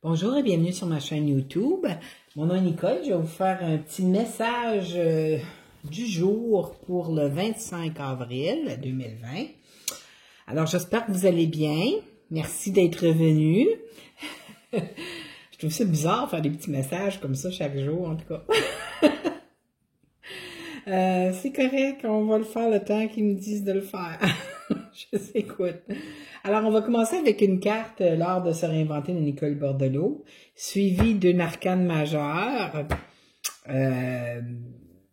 Bonjour et bienvenue sur ma chaîne YouTube. Mon nom est Nicole. Je vais vous faire un petit message du jour pour le 25 avril 2020. Alors, j'espère que vous allez bien. Merci d'être venu. Je trouve ça bizarre de faire des petits messages comme ça chaque jour, en tout cas. C'est correct, on va le faire le temps qu'ils me disent de le faire. Je s'écoute. Alors, on va commencer avec une carte L'art de se réinventer de Nicole Bordelot, suivie d'une arcane majeure,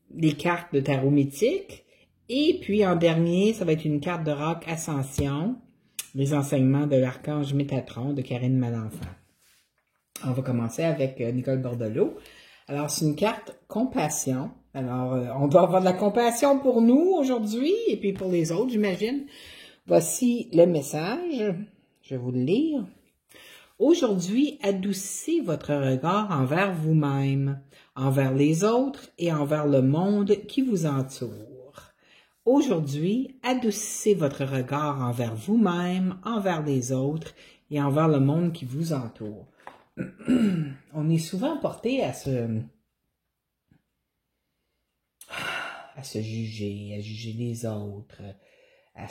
des cartes de tarot mythique, et puis en dernier, ça va être une carte de rock Ascension, les enseignements de l'archange Métatron de Karine Malenfant. On va commencer avec Nicole Bordelot. Alors, c'est une carte compassion. Alors, on doit avoir de la compassion pour nous aujourd'hui et puis pour les autres, j'imagine. Voici le message. Je vais vous le lire. Aujourd'hui, adoucissez votre regard envers vous-même, envers les autres et envers le monde qui vous entoure. Aujourd'hui, adoucissez votre regard envers vous-même, envers les autres et envers le monde qui vous entoure. On est souvent porté à se juger, à juger les autres, à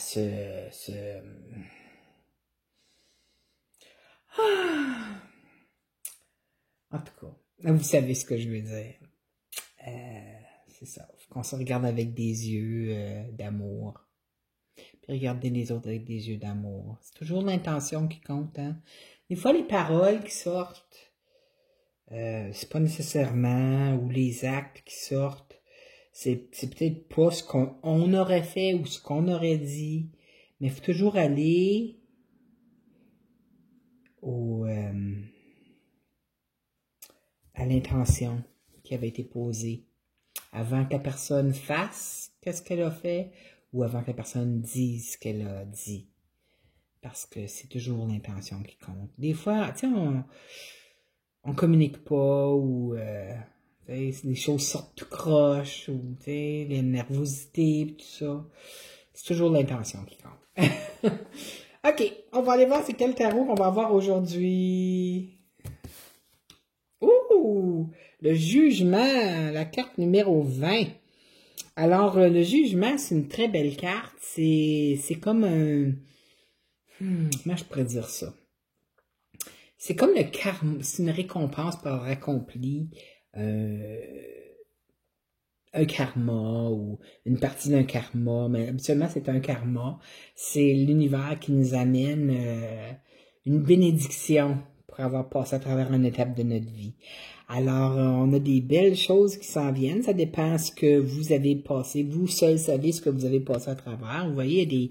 En tout cas, vous savez ce que je veux dire. C'est ça, faut qu'on se regarde avec des yeux d'amour. Puis regarder les autres avec des yeux d'amour. C'est toujours l'intention qui compte, hein. Des fois, les paroles qui sortent, c'est pas nécessairement, ou les actes qui sortent, c'est peut-être pas ce qu'on aurait fait ou ce qu'on aurait dit, mais il faut toujours aller à l'intention qui avait été posée avant que la personne fasse qu'est-ce qu'elle a fait ou avant que la personne dise ce qu'elle a dit. Parce que c'est toujours l'intention qui compte. Des fois, tu sais, on communique pas ou les choses sortent tout croche ou les nervosités tout ça. C'est toujours l'intention qui compte. OK, on va aller voir c'est quel tarot qu'on va avoir aujourd'hui. Ouh! Le jugement, la carte numéro 20. Alors, le jugement, c'est une très belle carte. C'est comme un... comment je pourrais dire ça? C'est comme le karma, c'est une récompense pour avoir accompli un karma ou une partie d'un karma, mais habituellement c'est un karma. C'est l'univers qui nous amène une bénédiction pour avoir passé à travers une étape de notre vie. Alors, on a des belles choses qui s'en viennent. Ça dépend ce que vous avez passé. Vous seuls savez ce que vous avez passé à travers. Vous voyez, il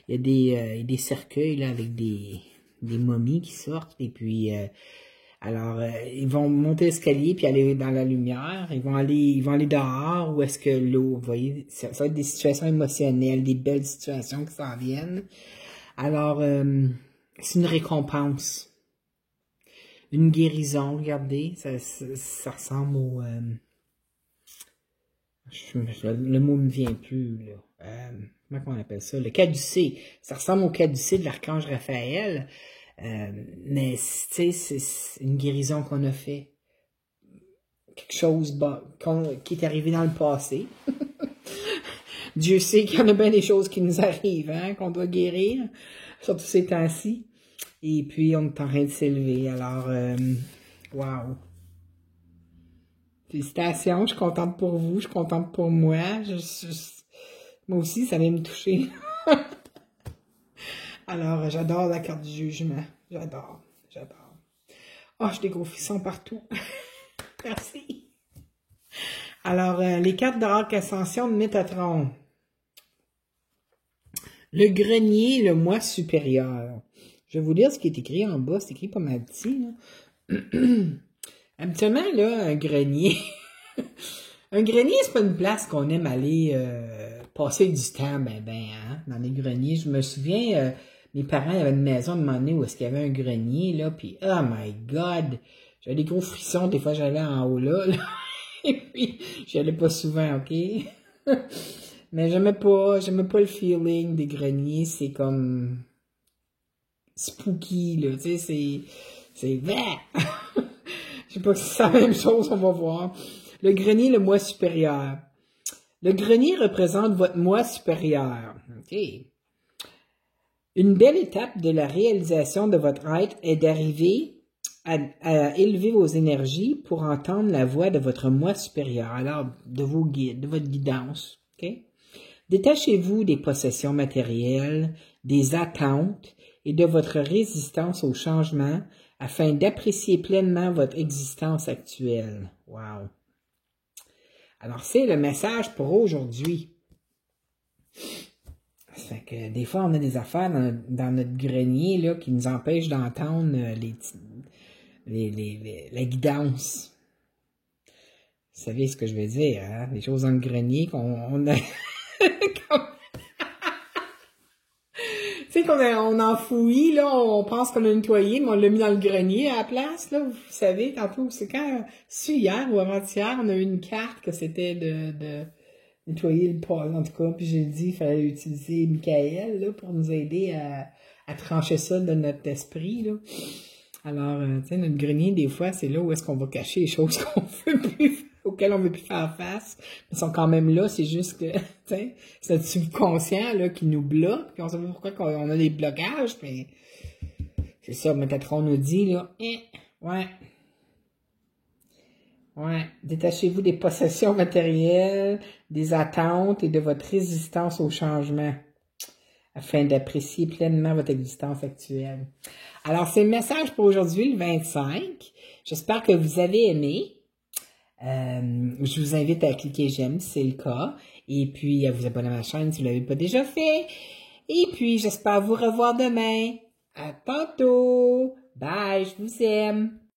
y a des cercueils là, avec des momies qui sortent. Et puis, ils vont monter l'escalier puis aller dans la lumière. Ils vont aller dehors. Où est-ce que l'eau, vous voyez, ça va être des situations émotionnelles, des belles situations qui s'en viennent. Alors, c'est une récompense. Une guérison, regardez, ça ressemble au... le mot ne me vient plus, là. Comment on appelle ça? Le caducée. Ça ressemble au caducée de l'archange Raphaël. Mais, tu sais, c'est une guérison qu'on a fait. Quelque chose qui est arrivé dans le passé. Dieu sait qu'il y en a bien des choses qui nous arrivent, hein, qu'on doit guérir, surtout ces temps-ci. Et puis, on est en train de s'élever. Alors, wow. Félicitations, je suis contente pour vous, je suis contente pour moi. Moi aussi, ça vient me toucher. Alors, j'adore la carte du jugement. J'adore. Oh, j'ai des gros frissons partout. Merci. Alors, les cartes de rock Ascension de Métatron. Le grenier, le moi supérieur. Je vais vous lire ce qui est écrit en bas. C'est écrit pas mal petit, là. Habituellement, là, un grenier... un grenier, c'est pas une place qu'on aime aller passer du temps, hein, dans les greniers. Je me souviens, mes parents avaient une maison à un moment donné où est-ce qu'il y avait un grenier, là, puis oh my God! J'avais des gros frissons, des fois j'allais en haut là, et puis j'y allais pas souvent, OK? Mais j'aimais pas le feeling des greniers, c'est comme spooky, là, tu sais, C'est vrai! Je sais pas si c'est la même chose, on va voir. Le grenier, le moi supérieur. Le grenier représente votre moi supérieur. OK. Une belle étape de la réalisation de votre être est d'arriver à élever vos énergies pour entendre la voix de votre moi supérieur, alors de vos guides, de votre guidance. Okay? Détachez-vous des possessions matérielles, des attentes et de votre résistance au changement afin d'apprécier pleinement votre existence actuelle. Wow! Alors, c'est le message pour aujourd'hui. Ça fait que des fois, on a des affaires dans notre grenier là, qui nous empêchent d'entendre la guidance. Vous savez ce que je veux dire, hein? Les choses dans le grenier qu'on a... Tu sais, on enfouit, là, on pense qu'on a nettoyé, mais on l'a mis dans le grenier à la place, là. Vous savez, tantôt, c'est quand, c'est hier ou avant-hier, on a eu une carte que c'était de nettoyer le poêle, en tout cas, puis j'ai dit qu'il fallait utiliser Michael, là, pour nous aider à trancher ça de notre esprit, là. Alors, tu sais, notre grenier, des fois, c'est là où est-ce qu'on va cacher les choses auxquelles on veut plus faire face. Ils sont quand même là, c'est juste que, tu sais, c'est notre subconscient, là, qui nous bloque, puis on sait pas pourquoi on a des blocages, puis c'est ça, Métatron nous dit, là, ouais, détachez-vous des possessions matérielles, des attentes et de votre résistance au changement, afin d'apprécier pleinement votre existence actuelle. Alors, c'est le message pour aujourd'hui, le 25. J'espère que vous avez aimé. Je vous invite à cliquer j'aime si c'est le cas. Et puis, à vous abonner à ma chaîne si vous ne l'avez pas déjà fait. Et puis, j'espère vous revoir demain. À tantôt. Bye, je vous aime.